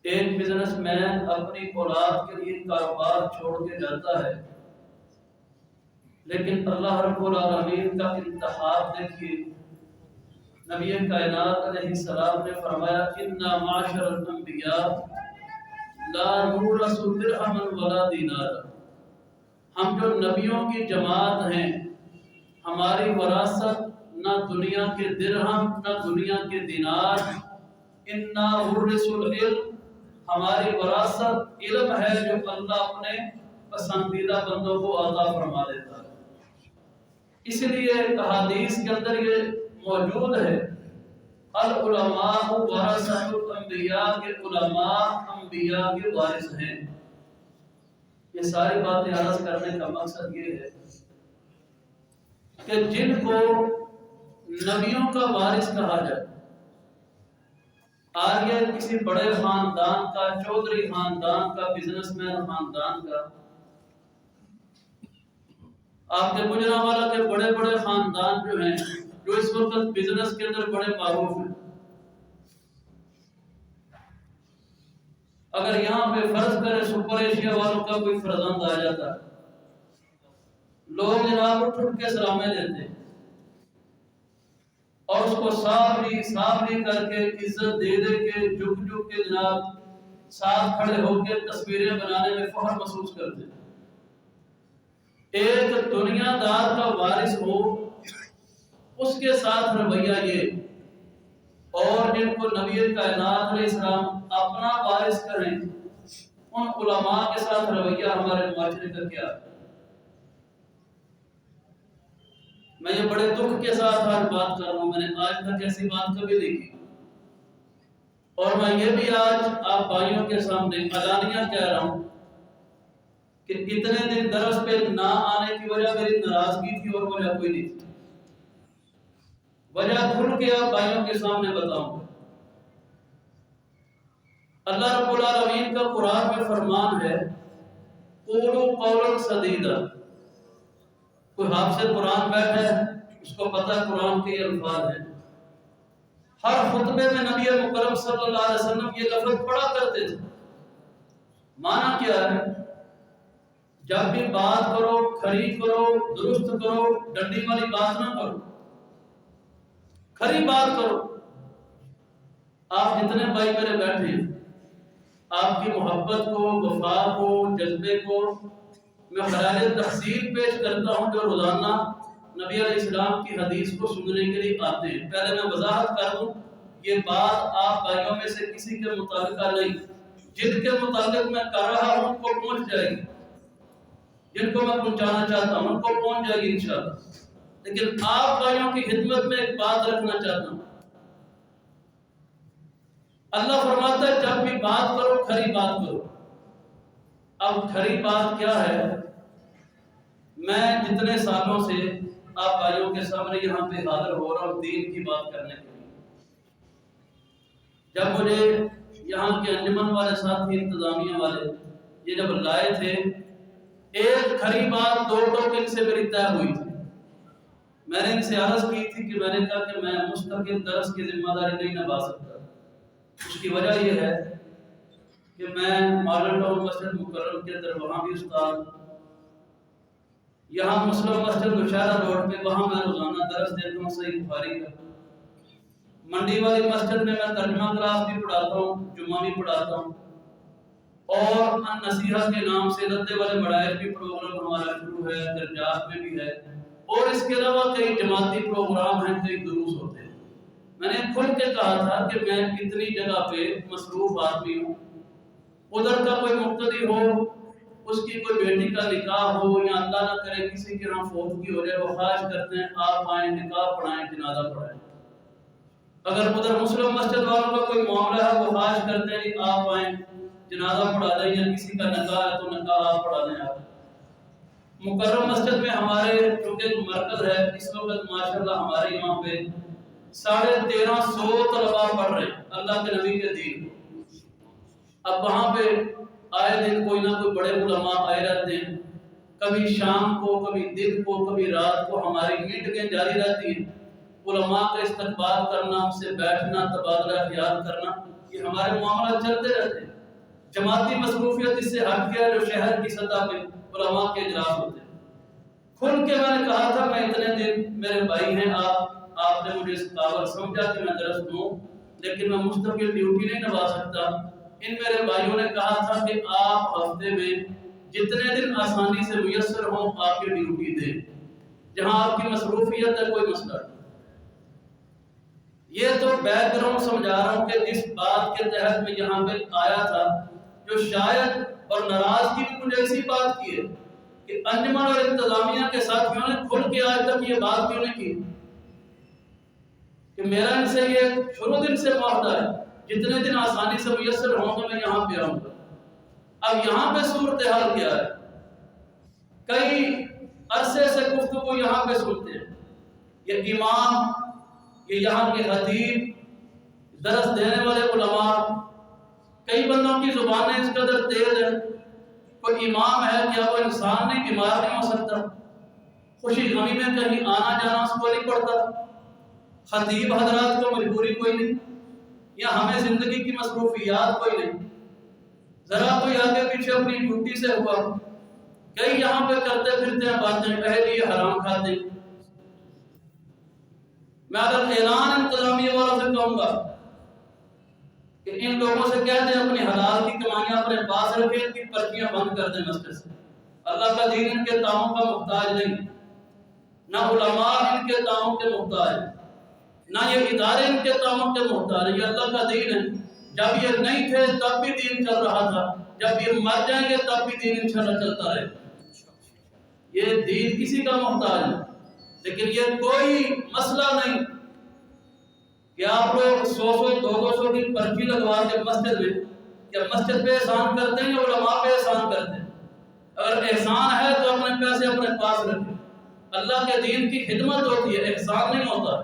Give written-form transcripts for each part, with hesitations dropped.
ایک business man اپنی اولاد کے لیے کاروبار چھوڑ کے جاتا ہے، لیکن اللہ رب العالمین کا انتخاب دیکھیے۔ نبی کائنات علیہ السلام نے فرمایا انا معاشر الانبیاء لا نورث درہما ولا دینارا، ہم جو نبیوں کی جماعت ہیں ہماری وراثت نہ دنیا کے درہم نہ دنیا کے دینار، انا ورث العلم، ہماری وراثت علم ہے جو اللہ اپنے پسندیدہ بندوں کو عطا فرما دیتا ہے۔ اس لیے احادیث کے اندر یہ موجود ہے العلماء ورثۃ الانبیاء، کے علماء انبیاء کے وارث ہیں۔ یہ ساری باتیں عرض کرنے کا مقصد یہ ہے کہ جن کو نبیوں کا وارث کہا جائے، آج یہ کسی بڑے خاندان کا، چودھری خاندان کا، بزنس مین خاندان کا، آپ کے گجرانوالہ کے بڑے بڑے خاندان جو ہیں، جو اس وقت بزنس کے اندر بڑے معروف ہیں، اگر یہاں پہ فرض کرے سپر ایشیا والوں کا کوئی فرزند آ جاتا ہے، لوگ جناب اٹھ کے سلامیں دیتے ہیں اور اس کو صابری کر کے عزت دے کے جھک کے جناب ساتھ کھڑے ہو کے تصویریں بنانے میں فخر محسوس کرتے ہیں۔ ایک دنیا دار کا وارث ہو، اس کے ساتھ رویہ یہ، اور جن کو نبی کائنات علیہ السلام اپنا وارث کریں، ان علماء کے ساتھ رویہ ہمارے معاشرے کا کیا ہے؟ میں یہ بڑے دکھ کے ساتھ آج بات کر رہا ہوں، میں نے آج تک ایسی بات کبھی نہیں کی، اور میں یہ بھی آج آپ بھائیوں کے سامنے علانیہ کہہ رہا ہوں کہ اتنے دن درس پہ نہ آنے کی وجہ میری ناراضگی تھی اور وجہ کوئی نہیں تھی۔ وجہ کھل کے آپ بھائیوں کے سامنے بتاؤں۔ اللہ رب العالمین کا قرآن میں فرمان ہے قولوا قولا سدیدا، کوئی حافظ قرآن بیٹھا ہے، اس کو پتہ قرآن کے یہ الفاظ ہیں، ہر خطبے میں نبی مکرم صلی اللہ علیہ وسلم یہ لفظ پڑھا کرتے تھے۔ معنی کیا ہے؟ جب بھی بات کرو کھری کرو، درست کرو، ڈنڈی والی بات نہ کرو، کھری بات کرو۔ آپ جتنے بھائی میرے بیٹھے ہیں، آپ کی محبت کو، وفا کو، جذبے کو میں خراج تحسین پیش کرتا ہوں، جو روزانہ نبی علیہ السلام کی حدیث کو سننے کے لیے آتے ہیں۔ پہلے میں وضاحت کر دوں، یہ بات آپ بھائیوں میں سے کسی کے متعلقہ نہیں، جن کے متعلق میں کر رہا ہوں ان کو پہنچ جائے گی، جن کو میں پہنچانا چاہتا ہوں ان کو پہنچ جائے گی انشاءاللہ۔ لیکن آپ بھائیوں کی خدمت میں ایک بات رکھنا چاہتا ہوں، اللہ فرماتا ہے جب بھی بات کرو کھری بات کرو۔ اب کھری بات کیا ہے؟ میں جتنے سالوں سے آپ بھائیوں کے سامنے یہاں پہ حاضر ہو رہا ہوں دین کی بات کرنے کے لیے، جب مجھے یہاں کے انجمن والے ساتھی، انتظامیہ والے یہ جب لائے تھے، ایک کھری بات 2 ٹوکن سے میری طے ہوئی تھی۔ میں نے ان سے عرض کی تھی کہ میں نے کہا کہ میں مستقل درس کی ذمہ داری نہیں نبھا سکتا۔ اس کی وجہ یہ ہے کہ میں ماڈل ٹاؤن مسجد مکرم کے اندر وہاں بھی استاد، یہاں مسلم مسجد مشاہدہ روڈ پہ وہاں میں روزانہ درس دیتا ہوں صحیح بخاری کا، منڈی والی مسجد میں ترجمہ کلاس بھی پڑھاتا ہوں، جمعہ بھی پڑھاتا ہوں، اور نصیحت کے نام سے ردے والے مڑائر بھی پروگرام ہمارا شروع ہے، درجات میں بھی ہے، اور اس کے علاوہ کئی جماعتی پروگرام ہیں، کئی دروس ہوتے ہیں۔ میں نے کھل کے کہا تھا کہ میں اتنی جگہ پہ مصروف آدمی ہوں، ادھر کا کوئی مقتدی ہو، اس کی کوئی بیٹی کا نکاح ہو، یا اللہ نہ کرے کسی کے ہاں فوتگی ہو جائے، وہ خواہش کرتے ہیں آپ آئیں، نکاح پڑھائیں، جنازہ پڑھائیں۔ اگر ادھر مسلم مسجد والوں کا کوئی معاملہ ہے، وہ خواہش کرتے ہیں کہ آپ آئیں، جنازہ پڑھا دیں، یا کسی کا نکاح ہے تو نکاح آپ پڑھا دیں۔ آپ مکرم مسجد میں ہمارے چونکہ مرکز ہے، اس وقت ماشاءاللہ ہمارے یہاں پہ 1350 طلباء پڑھ رہے ہیں اللہ کے نبی کے دین۔ اب وہاں پہ آئے دن کوئی نہ کوئی بڑے علماء آئے رہتے ہیں، کبھی شام کو، کبھی دن کو، کبھی رات کو ہماری میٹنگیں جاری رہتی ہیں۔ علماء کا استقبال کرنا، ان سے بیٹھنا، تبادلہ خیال کرنا، یہ ہمارے معاملات چلتے رہتے ہیں۔ جماعتی مصروفیت اس سے ہٹ کے جو شہر کی سطح پہ علماء کے اجلاس ہوتے ہیں، کھل کے میں نے کہا تھا میں اتنے دن میرے بھائی ہیں آپ نے مجھے اس قابل سمجھا کہ میں درس دوں، لیکن میں مستقل ڈیوٹی نہیں نبھا سکتا۔ ان میرے بھائیوں نے کہا تھا کہ آپ ہفتے میں جتنے دن آسانی سے میسر ہوں آپ کی ڈیوٹی دیں، جہاں آپ کی مصروفیت ہے کوئی مسئلہ نہیں۔ یہ تو بیک گراؤنڈ سمجھا رہا ہوں کہ جس بات کے تحت میں یہاں پہ آیا تھا، جو شاید اور ناراضگی بھی مجھے اسی بات کی ہے کہ انجمن اور انتظامیہ کے ساتھیوں نے کھل کے آج تک یہ بات کیوں نہیں کی کہ میرا ان سے یہ شروع دن سے معاہدہ ہے، جتنے دن آسانی سے میسر ہوں گے میں یہاں پہ آؤں گا۔ اب یہاں پہ صورتحال کیا ہے؟ کئی عرصے سے گفتگو یہاں پہ سنتے ہیں، یہ امام، یہ یہاں کے خطیب، درس دینے والے علماء، کئی بندوں کی زبانیں اس قدر تیز ہیں، کوئی امام ہے کیا وہ انسان نہیں، بیمار نہیں ہو سکتا؟ خوشی غمی میں کہیں آنا جانا اس کو نہیں پڑتا؟ خطیب حضرات کو مجبوری کوئی نہیں، یا ہمیں زندگی کی مصروفیات کوئی نہیں؟ ذرا کوئی آگے پیچھے اپنی ڈیوٹی سے ہوا، کئی یہاں پہ کرتے پھرتے ہیں باتیں، پہلے یہ حرام کھاتے ہیں۔ میں اگر اعلان انتظامیہ والوں سے کہوں گا کہ ان لوگوں سے کہہ دیں اپنی حلال کی کمائیاں اپنے پاس رکھیں، ان کی پرچیاں بند کر دیں مسجد سے۔ اللہ کا دین ان کے تعاون کا محتاج نہیں، نہ علماء ان کے تعاون کے محتاج، نہ یہ ادارے ان کے تعاون کے محتاج، یہ اللہ کا دین ہے۔ جب یہ نہیں تھے تب بھی دین چل رہا تھا، جب یہ مر جائیں گے تب بھی دین انشاءاللہ چلتا رہے۔ یہ دین کسی کا محتاج ہے، لیکن یہ کوئی مسئلہ نہیں کہ آپ لوگ 100 کی پرچی لگوا کے مسجد میں، کیا مسجد پہ احسان کرتے ہیں یا علماء پہ احسان کرتے ہیں؟ اگر احسان ہے تو اپنے پیسے اپنے پاس رکھیں، اللہ کے دین کی خدمت ہوتی ہے، احسان نہیں ہوتا۔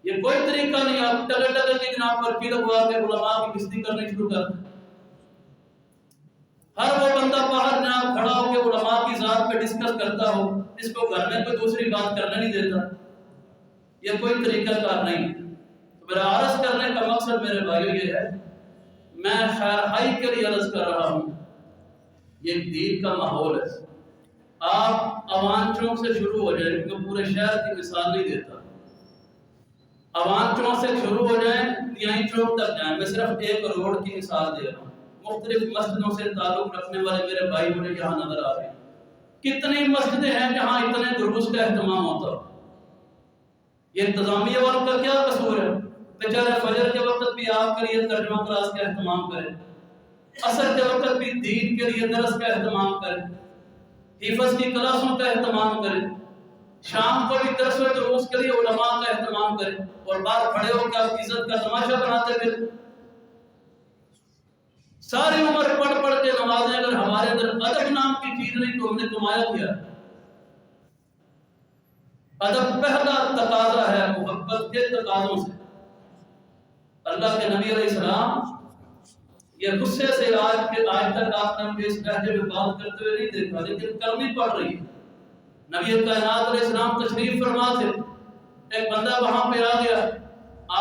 یہ کوئی طریقہ نہیں آپ ٹگے ٹگے کی جناب پرچی لگوا کے علماء کی بزتی کرنی شروع کر دیں۔ ہر وہ بندہ باہر جناب کھڑا ہو کے علماء کی ذات پہ ڈسکس کرتا ہو جس کو گھر میں کوئی دوسری بات کرنے نہیں دیتا، یہ کوئی طریقہ کار نہیں۔ تو میرا عرض کرنے کا مقصد میرے بھائیو یہ ہے، میں خیر خائی کے لیے عرض کر رہا ہوں، یہ دین کا ماحول ہے۔ آپ اوان چوک سے شروع ہو جائیں، کیونکہ پورے شہر کی مثال نہیں دیتا، اوان چوک سے شروع ہو جائیں دیائی چوک تک جائیں، میں صرف ایک روڈ کی مثال دے رہا ہوں۔ مختلف مسجدوں سے تعلق رکھنے والے میرے بھائی مجھے یہاں نظر آ رہے ہیں، کتنی مسجدیں ہیں جہاں اتنے دروس کا اہتمام ہوتا ہو۔ یہ انتظامیہ والوں کا کیا قصور ہے؟ بیچارے فجر کے وقت بھی آپ کے لیے ترجمہ کلاس کا اہتمام کریں، عصر کے وقت بھی دین کے لیے درس کا اہتمام کریں، حفظ کی کلاسوں کا اہتمام کریں، شام کو بھی درس و دروس کے لیے علماء کا اہتمام کریں، اور باہر کھڑے ہو کے آپ عزت کا تماشا بناتے پھر ساری عمر پڑھ پڑھ کے نمازیں، اگر ہمارے اندر ادب نام کی چیز نہیں تو ہم نے کمایا کیا؟ ادب پہلا تقاضا ہے محبت کے تقاضوں سے۔ اللہ کے نبی علیہ السلام یہ غصے سے آج تک آپ نے مجھے اس لہجے میں بات کرتے ہوئے نہیں دیکھا، لیکن کرنی پڑ رہی ہے۔ نبی کائنات علیہ السلام تشریف فرما تھے، ایک بندہ وہاں پہ آ گیا،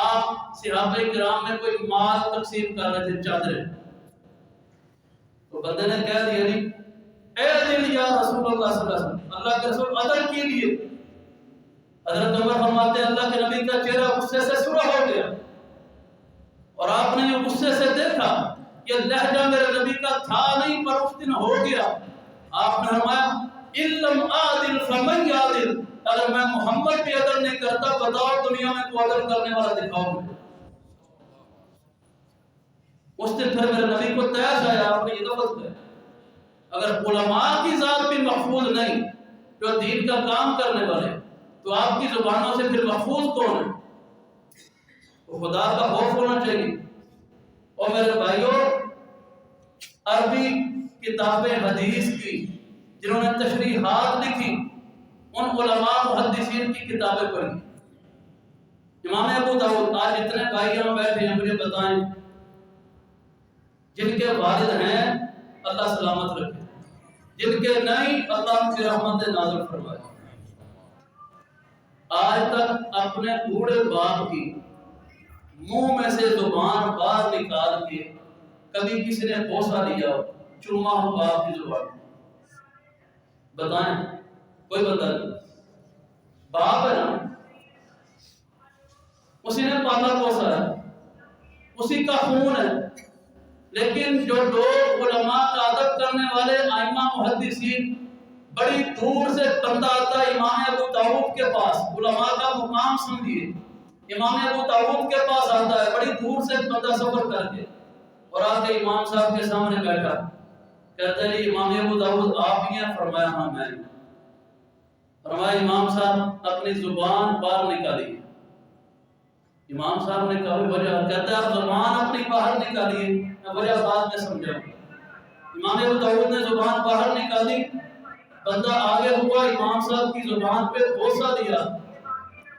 آپ صحابہ کرام میں کوئی مال تقسیم کر رہے تھے، چادریں، تو بندے نے کہہ دیا نہیں اے دل یا رسول اللہ صلی اللہ علیہ وسلم، اللہ کے رسول عدل کیجیے۔ حضرت عمر فرماتے ہیں اللہ کے نبی کا چہرہ غصے سے سرخ ہو گیا، اور آپ نے یہ غصے سے دیکھا، یہ لہجہ میرے نبی کا تھا نہیں پر اس دن ہو گیا۔ آپ نے فرمایا اِلَّمْ عَادِلْ فَمَنْ يَعْدِلْ، اگر میں محمد بھی عدل نہیں کرتا بتاؤ دنیا میں کو عدل کرنے والا دکھاؤ مجھے۔ اس دن پھر میرے نبی کو تیش آیا، آپ نے یہ لفظ کہا اگر علماء کی ذات بھی محفوظ نہیں جو دین کا کام کرنے والے، تو آپ کی زبانوں سے پھر محفوظ کون ہے؟ تو خدا کا خوف ہونا چاہیے۔ اور میرے بھائیوں، عربی کتابیں حدیث کی جنہوں نے تشریحات لکھی، ان علماء محدثین کی کتابیں پڑھی۔ امام ابو داؤد، آج اتنے بھائی یہاں بیٹھے ہیں، مجھے بتائیں جن کے والد ہیں اللہ سلامت رکھے، جن کے نہیں اللہ ان کی رحمت نازل فرمائے، آج تک اپنے بوڑھے باپ کی منہ میں سے زبان باہر نکال کے کبھی کسی نے بوسہ لیا ہو، چوما ہو باپ کی زبان؟ بتائیں، کوئی بتا نہیں. باپ ہے نا، اسی نے پالا پوسا ہے، اسی کا خون ہے. لیکن جو لوگ علماء کا ادب کرنے والے ائمہ محدثین، بڑی دور سے بندہ آتا ہے امام ابو داؤد کے پاس، علماء کا مقام سمجھیے، امام ابو داؤد کے پاس آتا ہے بڑی دور سے بندہ سفر کر کے، اور آ کے امام صاحب کے سامنے بیٹھا، کہتا ہے امام ابو داؤد آپ ہی ہیں؟ فرمایا ہاں میں. فرمایا امام صاحب اپنی زبان باہر نکالیے. امام صاحب نے کہا وجہ؟ کہتا ہے آپ زبان اپنی باہر نکالیے، میں وجہ بعد میں سمجھاؤں. امام ابو داؤد نے زبان باہر نکالی، بندہ آگے ہوا، امام صاحب کی زبان پہ بوسہ دیا.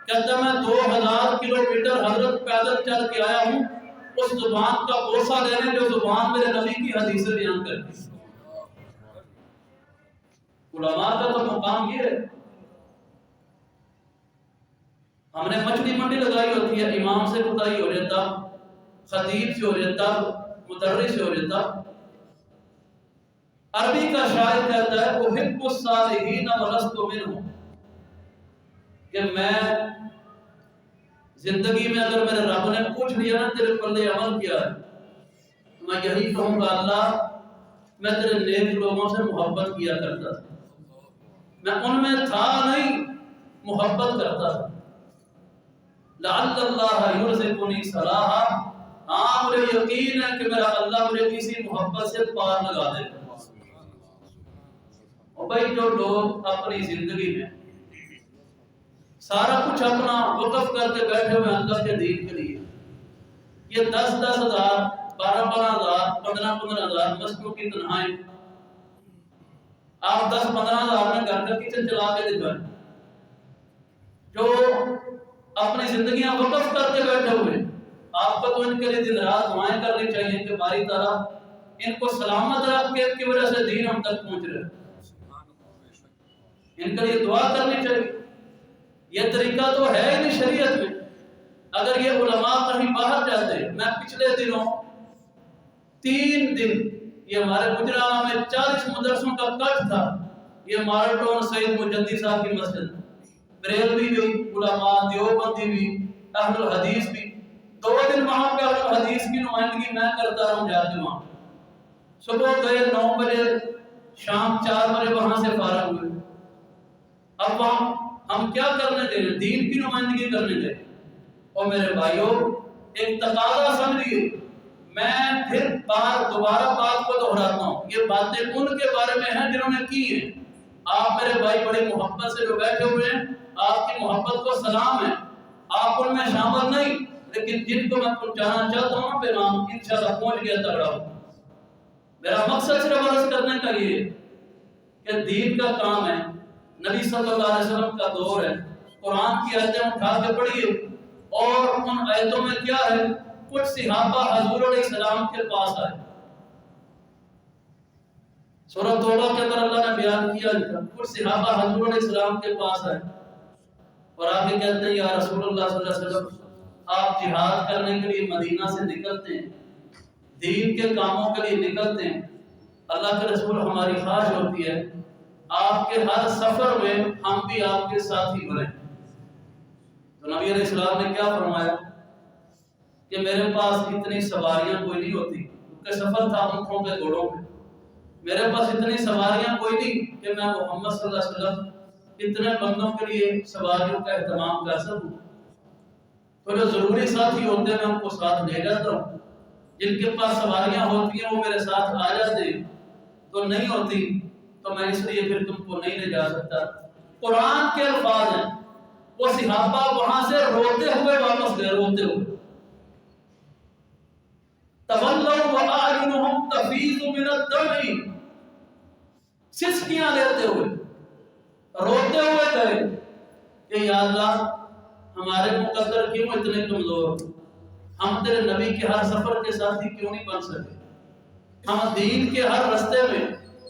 کہتا میں 2000 کلومیٹر حضرت پیدل چل کے آیا ہوں اس زبان کا بوسہ لینے جو زبان میرے نبی کی حدیث بیان کرتی. علماء کا تو مقام یہ ہے. ہم نے مچھلی منڈی لگائی ہوتی ہے، امام سے خدائی ہو جاتا، خطیب سے ہو جاتا، مدرس سے ہو جاتا. عربی کا شاعر کہتا ہے احب الصالحین ولست منهم، کہ میں زندگی میں اگر میرے رب نے پوچھ لیا نا تیرے پلے عمل کیا ہے، تو میں یہی کہوں گا اللہ میں تیرے نیک لوگوں سے محبت کیا کرتا تھا، میں ان میں تھا نہیں، محبت کرتا تھا. لعل اللہ یرزقنی صلاحا، ہاں مجھے یقین ہے کہ میرا اللہ مجھے کسی محبت سے پار لگا دے گا. اور بھائی جو لوگ اپنی زندگی میں سارا کچھ اپنا وقف کر کے بیٹھے ہوئے اللہ کے دین کے لیے، یہ 10-10 ہزار، 12-12 ہزار، 15-15 ہزار مسجدوں کی تنہائیں، آپ 10-15 ہزار میں گھر کا کچن چلا کے دکھائیں. جو اپنی زندگیاں وقف کر کے بیٹھے ہوئے، آپ کو تو ان کے لیے دن رات دعائیں کرنی چاہیے کہ باری تعالیٰ ان کو سلامت رکھ کے کی وجہ سے دین ہم تک پہنچ رہے، ان کے لیے دعا کرنی چاہیے. یہ طریقہ تو ہے ہی نہیں شریعت میں. اگر یہ علماء کہیں باہر جاتے، میں پچھلے دنوں 3 دن یہ ہمارے گجرانہ میں 40 مدرسوں کا کٹ تھا. یہ مارٹون سید مجدی صاحب کی مسجد، بریلوی بھی علماء، دیوبندی بھی، اہل الحدیث بھی. 2 دن وہاں پہ اہل الحدیث کی نمائندگی میں کرتا رہا ہوں جا کے وہاں. صبح گئے 9 بجے، شام 4 بجے وہاں سے فارغ ہوئے. اب وہاں ہم کیا کرنے گئے؟ دین کی نمائندگی کرنے گئے. اور میرے بھائیوں ایک تقاضا سمجھیے، میں پھر دوبارہ بات کو دہراتا ہوں، یہ باتیں ان کے بارے میں ہیں جنہوں نے کی ہیں. آپ میرے بھائی بڑی محبت سے جو بیٹھے ہوئے ہیں، آپ کی محبت کو سلام ہے، آپ ان میں شامل نہیں، لیکن جن کو میں پہنچانا چاہتا ہوں پیغام انشاءاللہ پہنچ گیا تگڑا ہو. میرا مقصد صرف عرض کرنے کا یہ کہ دین کا کام ہے، نبی صلی اللہ علیہ وسلم کا دور ہے، قرآن کی آیتیں اٹھا کے پڑھیے. اور ان آیتوں میں کیا ہے؟ کچھ صحابہ حضور علیہ السلام کے پاس آئے. سورۃ توبہ کے اندر اللہ نے بیان کیا کچھ صحابہ حضور علیہ السلام کے پاس آئے اور آگے کہتے ہیں یا رسول اللہ صلی اللہ علیہ وسلم آپ جہاد کرنے کے لیے مدینہ سے نکلتے ہیں، دین کے کاموں کے لیے نکلتے ہیں، اللہ کے رسول ہماری خواہش ہوتی ہے آپ کے ہر سفر میں ہم بھی آپ کے ساتھ ہی بنیں. تو نبی علیہ السلام نے کیا فرمایا کہ میرے پاس اتنی سواریاں کوئی نہیں ہوتی، کیونکہ سفر تھا اونٹوں پہ گھوڑوں پہ، میرے پاس اتنی سواریاں کوئی نہیں کہ میں محمد صلی اللہ علیہ وسلم اتنے بندوں کے لیے سواریوں کا اہتمام کر سکوں. تو جو ضروری ساتھی ہوتے ہیں میں ان کو ساتھ لے جاتا ہوں، جن کے پاس سواریاں ہوتی ہیں وہ میرے ساتھ آ جاتے ہیں، تو نہیں ہوتی تو میں اس لیے پھر تم کو نہیں لے جا سکتا. قرآن کے الفاظ ہیں، وہ صحابہ وہاں سے روتے ہوئے واپس گئے، روتے ہوئے. تولوا واعینہم تفیض من الدمع، سسکیاں لیتے ہوئے روتے ہوئے گئے کہ یا اللہ ہمارے مقدر کیوں اتنے کمزور، ہم تیرے نبی کے ہر سفر کے ساتھی کیوں نہیں بن سکے، ہم دین کے ہر رستے میں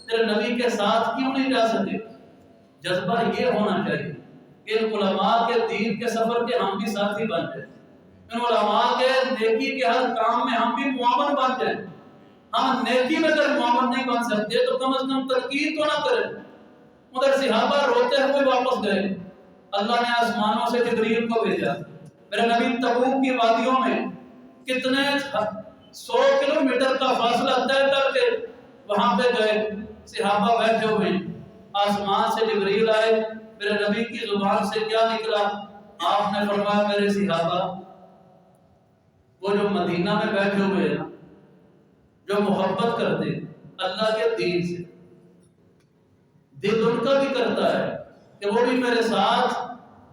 تیرے نبی کے ساتھ کیوں نہیں جا سکے. جذبہ یہ ہونا چاہیے کہ علماء کے دین کے سفر کے ہم بھی ساتھی بن جائیں. ان علماء کے نیکی کے ہر کام میں ہم بھی معاون بن جائیں. ہم نیکی میں اگر معاون نہیں بن سکتے تو کم از کم تنقید تو نہ کریں. مگر صحابہ روتے ہوئے واپس گئے. اللہ نے آسمانوں سے جبریل کو بھیجا. میرے نبی تبوک کی وادیوں میں کتنے 100 کلومیٹر کا فاصلہ طے کر کے وہاں پہ گئے. صحابہ بیٹھے ہوئے, آسمان سے جبریل آئے. میرے نبی کی زبان سے کیا نکلا؟ آپ نے فرمایا میرے صحابہ وہ جو مدینہ میں بیٹھے ہوئے ہیں, جو محبت کرتے اللہ کے دین سے, دل ان کا بھی کرتا ہے کہ وہ بھی میرے ساتھ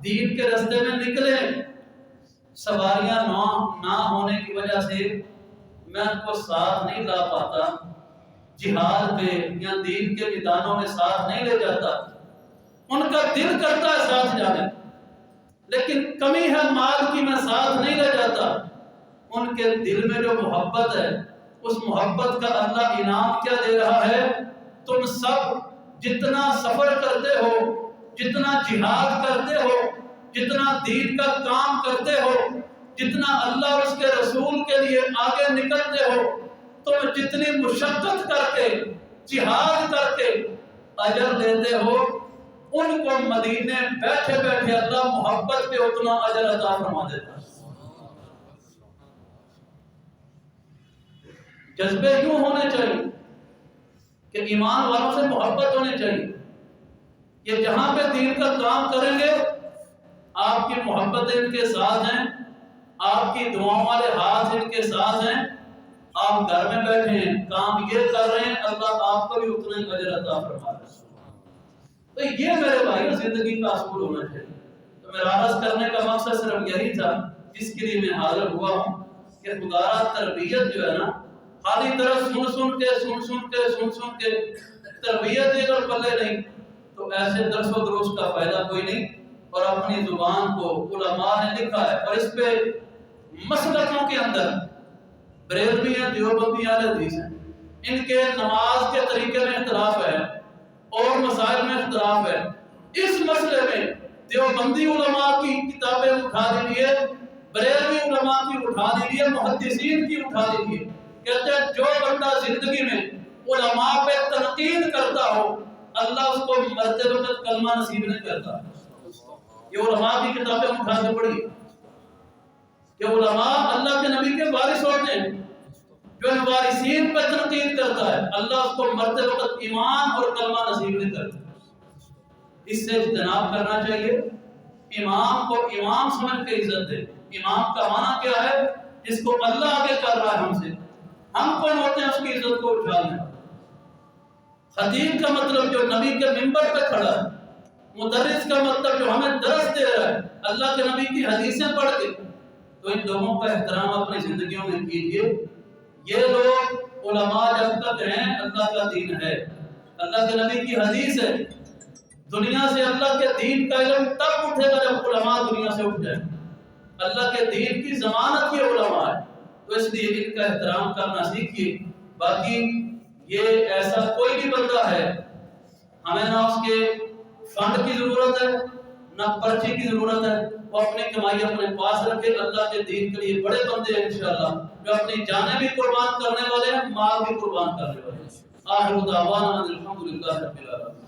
دین کے راستے میں نکلے. سواریاں نہ ہونے کی وجہ سے میں ان کو ساتھ نہیں لا پاتا, جہاد پہ یا دین کے میدانوں میں ساتھ نہیں لے جاتا. ان کا دل کرتا ہے ساتھ جانے, لیکن کمی ہے مال کی, میں ساتھ نہیں لے جاتا. ان کے دل میں جو محبت ہے, اس محبت کا اللہ انعام کیا دے رہا ہے؟ تم سب جتنا سفر کرتے ہو, جتنا جہاد کرتے ہو, جتنا دین کا کام کرتے ہو, جتنا اللہ اور اس کے رسول کے لیے آگے نکلتے ہو, تم جتنی مشقت کر کے جہاد کر کے اجر لیتے ہو, ان کو مدینے بیٹھے بیٹھے اللہ محبت پہ اتنا اجر عطا فرما دیتا ہے. جذبے یوں ہونے چاہیے کہ ایمان والوں سے محبت ہونی چاہیے. یہ جہاں پہ دین کا کام کریں گے آپ کی محبتیں ان کے ساتھ ہیں, آپ کی دعاؤں والے ہاتھ ان کے ساتھ ہیں. آپ گھر میں بیٹھے ہیں, کام یہ کر رہے ہیں, اللہ آپ کو بھی اتنا ہی اجر عطا فرما رہا ہے. تو یہ میرے بھائی زندگی کا اصول ہونا چاہیے. تو میرا عرض کرنے کا مقصد صرف یہی تھا جس کے لیے میں حاضر ہوا ہوں کہ خدا تربیت جو ہے نا, خالی طرح سن کے تربیت اگر پلے نہیں تو ایسے درس و دروس کا فائدہ کوئی نہیں. اور اپنی زبان کو علماء نے لکھا ہے, اور اس پہ مسلکوں کے اندر بریلوی ہیں, دیوبندی اہل حدیث ہیں, ان کے نماز کے طریقے میں اختلاف ہے اور مسائل میں اختلاف ہے. اس مسئلے میں دیوبندی علماء کی کتابیں اٹھا دیجیے, بریلوی علماء کی اٹھا دیجیے, محدثین کی اٹھا دیجیے. کہتے ہیں جو بندہ زندگی میں علماء پہ تنقید کرتا ہو اللہ اس کو مرتے وقت کلمہ نصیب نہیں کرتا. یہ علماء کی کتابیں اٹھا کے پڑھیے کہ علماء اللہ کے نبی کے وارث ہوتے ہیں. جو ان وارثین پہ تنقید کرتا ہے اللہ اس کو مرتے وقت ایمان اور کلمہ نصیب نہیں کرتا. اس سے اجتناب کرنا چاہیے. امام کو امام سمجھ کے عزت دے. امام کا معنی کیا ہے؟ جس کو اللہ آگے کر رہا ہے ہم سے, ہم کون ہوتے ہیں اس کی عزت کو اٹھانا. خطیب کا مطلب جو نبی کے منبر پہ کھڑا ہے, مدرس کا مطلب جو ہمیں درس دے رہا ہے اللہ کے نبی کی حدیثیں پڑھ کے. تو ان لوگوں کا احترام اپنی زندگیوں میں کیجیے. یہ لوگ علماء جب تک ہیں اللہ کا دین ہے, اللہ کے نبی کی حدیث ہے. دنیا سے اللہ کے دین کا علم تب اٹھے گا جب علماء دنیا سے اٹھ جائیں. اللہ کے دین کی ضمانت یہ علماء ہے, تو اس لیے ان کا احترام کرنا سیکھیے. باقی یہ ایسا کوئی بھی بندہ ہے, ہمیں نہ اس کے فنڈ کی ضرورت ہے نہ پرچی کی ضرورت ہے. وہ اپنی کمائی اپنے پاس رکھے. اللہ کے دین کے لیے بڑے بندے ہیں انشاءاللہ جو اپنی جانیں بھی قربان کرنے والے ہیں, مال بھی قربان کرنے والے ہیں. آخر دعوانا الحمدللہ رب العالمین.